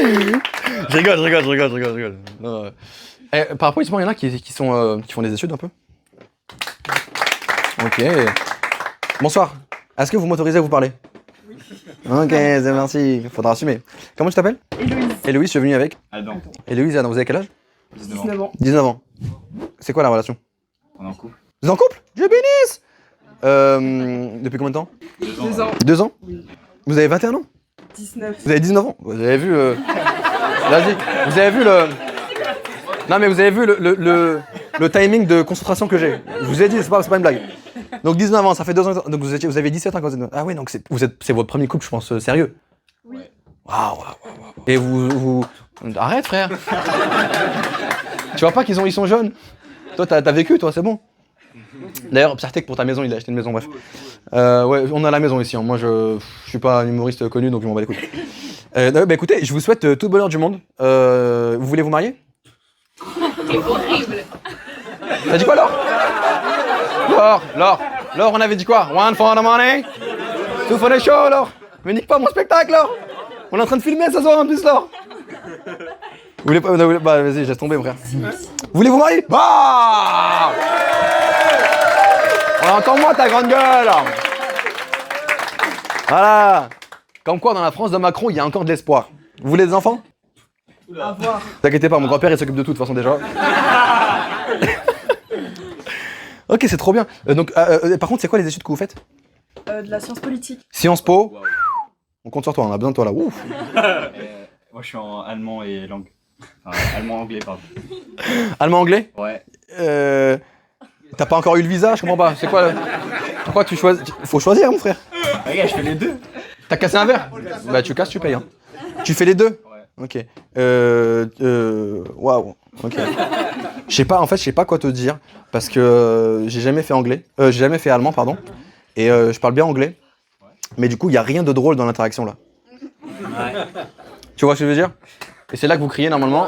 Je rigole. Non, par rapport à il y en a qui font des études un peu. Ok. Bonsoir. Est-ce que vous m'autorisez à vous parler? Oui. Ok, c'est merci. Faudra assumer. Comment tu t'appelles? Héloïse. Héloïse, je suis venu avec Adam. Héloïse, Adam, vous avez quel âge? 19 ans. 19 ans. C'est quoi la relation? On est en couple. Vous êtes en couple? Dieu bénisse. Depuis combien de temps? 2 ans. 2 ans? Oui. Vous avez 21 ans? 19. Vous avez 19 ans? Vous avez vu Vas-y, vous avez vu le... Non mais vous avez vu le timing de concentration que j'ai. Je vous ai dit, c'est pas une blague. Donc 19 ans, ça fait 2 ans. Donc vous avez 17 ans quand vous êtes... Ah oui, donc c'est votre premier couple, je pense, sérieux. Oui. Waouh. Et vous... Arrête, frère. Tu vois pas qu'ils sont jeunes? Toi, t'as vécu, toi, c'est bon. D'ailleurs, Psartek, pour ta maison, il a acheté une maison, bref. Ouais, on a la maison ici. Hein. Moi, je suis pas un humoriste connu, donc je m'en bats les couilles. Bah écoutez, je vous souhaite tout le bonheur du monde. Vous voulez vous marier? C'est horrible. T'as dit quoi, Laure, on avait dit quoi? One for the money, two for the show, Laure. Mais nique pas mon spectacle, Laure. On est en train de filmer ce soir en plus, Laure. Vous voulez pas? Bah vas-y, laisse tomber, frère. Vous voulez vous marier? Bah on entend moi ta grande gueule. Voilà. Comme quoi, dans la France de Macron, il y a encore de l'espoir. Vous voulez des enfants? À voir. T'inquiète pas, mon grand-père, il s'occupe de tout, de toute façon, déjà. Ok, c'est trop bien. Donc, par contre, c'est quoi les études que vous faites? De la science politique. Sciences Po. On compte sur toi, on a besoin de toi, là. Ouf. Moi, je suis en allemand et langue. Enfin, allemand-anglais, pardon. Allemand-anglais? Ouais. T'as pas encore eu le visa, je comprends pas. C'est quoi Pourquoi tu choisis? Faut choisir, mon frère. Regarde, je fais les deux. T'as cassé un verre? Bah, tu casses, tu payes. Hein. Tu fais les deux? Ouais. Ok. Waouh. Ok. Je sais pas quoi te dire parce que j'ai jamais fait anglais. J'ai jamais fait allemand, pardon. Et je parle bien anglais. Mais du coup, il y a rien de drôle dans l'interaction là. Ouais. Tu vois ce que je veux dire? Et c'est là que vous criez normalement.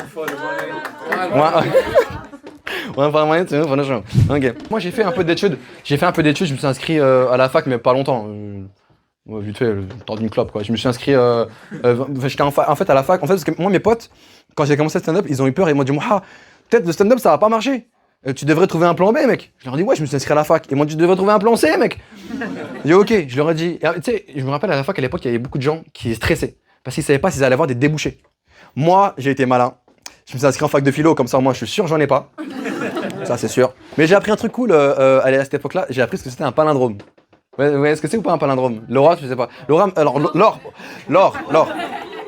Ok. Moi, j'ai fait un peu d'études. Je me suis inscrit à la fac, mais pas longtemps. Vite fait, le temps d'une clope, quoi. Je me suis inscrit. J'étais en fait à la fac. En fait, parce que moi, mes potes, quand j'ai commencé le stand-up, ils ont eu peur et ils m'ont dit, peut-être le stand-up, ça va pas marcher. Tu devrais trouver un plan B, mec. Je leur ai dit, ouais, je me suis inscrit à la fac. Ils m'ont dit, tu devrais trouver un plan C, mec. J'ai dit, ok. Je leur ai dit, tu sais, je me rappelle à la fac, à l'époque, il y avait beaucoup de gens qui stressaient parce qu'ils savaient pas s'ils allaient avoir des débouchés. Moi, j'ai été malin. Je me suis inscrit en fac de philo, comme ça, moi, je suis sûr, j'en ai pas. Ça, c'est sûr. Mais j'ai appris un truc cool à cette époque-là. J'ai appris ce que c'était un palindrome. Ouais, est-ce que c'est ou pas un palindrome? Laura, je sais pas. Laura, alors, Laure,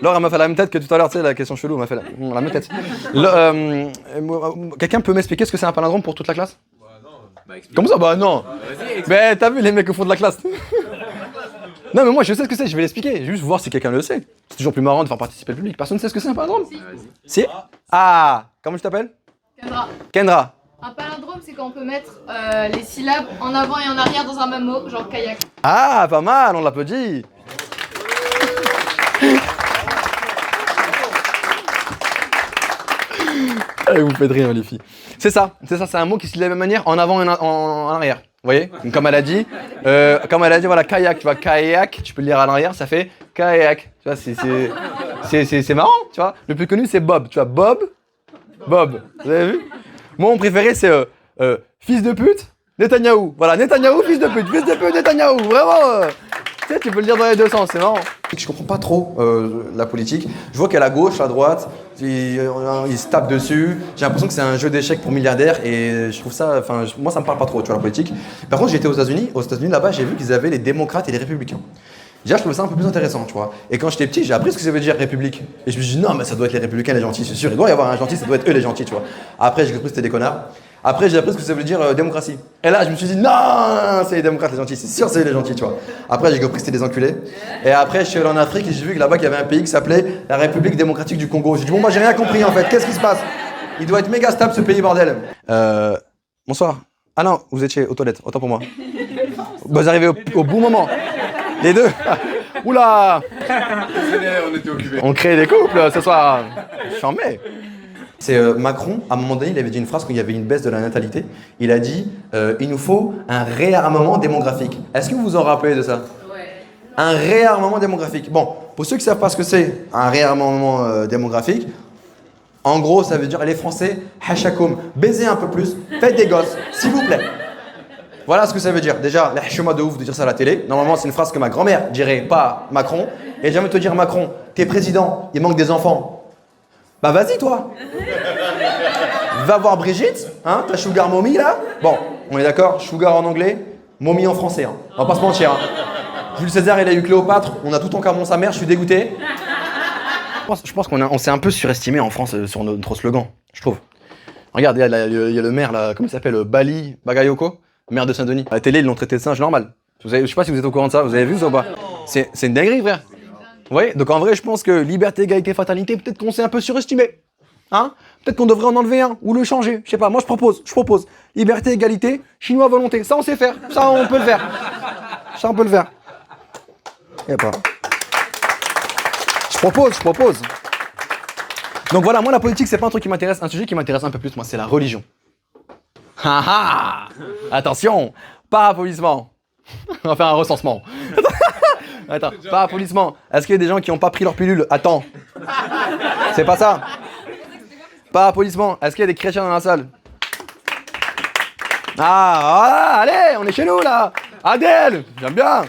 elle m'a fait la même tête que tout à l'heure, tu sais, la question chelou, m'a fait la même tête. Quelqu'un peut m'expliquer ce que c'est un palindrome pour toute la classe? Comment ça? Bah non. Mais t'as vu les mecs au fond de la classe? Non, mais moi, je sais ce que c'est, je vais l'expliquer. Juste voir si quelqu'un le sait. C'est toujours plus marrant de faire participer le public. Personne ne sait ce que c'est un palindrome? Si. Ah, comment tu t'appelles? Kendra. Un palindrome, c'est quand on peut mettre les syllabes en avant et en arrière dans un même mot, genre kayak. Ah, pas mal, on l'applaudit. Vous me faites rire, les filles. C'est ça, c'est un mot qui se lit de la même manière, en avant et en arrière. Vous voyez? Comme elle a dit, voilà, kayak, tu vois, kayak, tu peux le lire à l'arrière, ça fait kayak. Tu vois, c'est marrant, tu vois. Le plus connu, c'est Bob, tu vois, Bob. Vous avez vu? Moi, mon préféré, c'est fils de pute, Netanyahou. Voilà, Netanyahou, fils de pute, Netanyahou. Vraiment, tu sais, tu peux le dire dans les deux sens, c'est marrant. Je comprends pas trop la politique. Je vois qu'à la gauche, à droite, ils se tapent dessus. J'ai l'impression que c'est un jeu d'échecs pour milliardaires et je trouve ça, moi, ça me parle pas trop, tu vois, la politique. Par contre, j'étais aux États-Unis. Aux États-Unis, là-bas, j'ai vu qu'ils avaient les démocrates et les républicains. Déjà, je trouvais ça un peu plus intéressant, tu vois. Et quand j'étais petit, j'ai appris ce que ça veut dire république. Et je me suis dit, non, mais ça doit être les républicains, les gentils, c'est sûr. Il doit y avoir un gentil, ça doit être eux, les gentils, tu vois. Après, j'ai compris que c'était des connards. Après, j'ai appris ce que ça veut dire démocratie. Et là, je me suis dit, non, c'est les démocrates, les gentils, c'est sûr, c'est eux, les gentils, tu vois. Après, j'ai compris que c'était des enculés. Et après, je suis allé en Afrique et j'ai vu que là-bas, il y avait un pays qui s'appelait la République démocratique du Congo. J'ai dit, bon, moi, j'ai rien compris, en fait. Qu'est-ce qui se passe? Il doit être méga stable, ce pays, bordel. Bonsoir. Ah non, vous étiez aux toilettes, autant pour moi. Vous arrivez au bon moment. Les deux. Oula! On était occupés. On crée des couples ce soir. Chambé. C'est Macron, à un moment donné, il avait dit une phrase quand il y avait une baisse de la natalité. Il a dit il nous faut un réarmement démographique. Est-ce que vous vous en rappelez de ça? Ouais. Un réarmement démographique. Bon, pour ceux qui ne savent pas ce que c'est, un réarmement démographique, en gros, ça veut dire, les Français, hashakoum, baisez un peu plus, faites des gosses, s'il vous plaît. Voilà ce que ça veut dire. Déjà, lâche-moi de ouf de dire ça à la télé. Normalement, c'est une phrase que ma grand-mère dirait, pas Macron. Et j'ai envie de te dire, Macron, t'es président, il manque des enfants. Bah vas-y, toi. Va voir Brigitte, hein, ta sugar mommy là. Bon, on est d'accord, sugar en anglais, mommy en français. Hein. On va pas se mentir. Hein. Jules César, il a eu Cléopâtre, on a tout en carmon sa mère, je suis dégoûté. Je pense qu'on s'est un peu surestimé en France sur notre slogan, je trouve. Regarde, il y a le maire là, comment il s'appelle, Bali Bagayoko, maire de Saint-Denis. À la télé, ils l'ont traité de singe normal. Je sais pas si vous êtes au courant de ça, vous avez vu ça ou pas? C'est une dinguerie, frère. Oui, donc en vrai, je pense que liberté, égalité, fraternité, peut-être qu'on s'est un peu surestimé. Hein? Peut-être qu'on devrait en enlever un ou le changer. Je sais pas, moi je propose. Liberté, égalité, chinois, volonté. Ça, on sait faire. Ça, on peut le faire. Ça, on peut le faire. Y'a pas. Je propose. Donc voilà, moi la politique, c'est pas un truc qui m'intéresse. Un sujet qui m'intéresse un peu plus, moi, c'est la religion. Attention, pas applaudissement. On va faire un recensement. Attends, pas applaudissement. Est-ce qu'il y a des gens qui n'ont pas pris leur pilule? Attends. C'est pas ça. Pas applaudissement. Est-ce qu'il y a des chrétiens dans la salle? Ah, voilà, allez, on est chez nous là. Adèle, j'aime bien.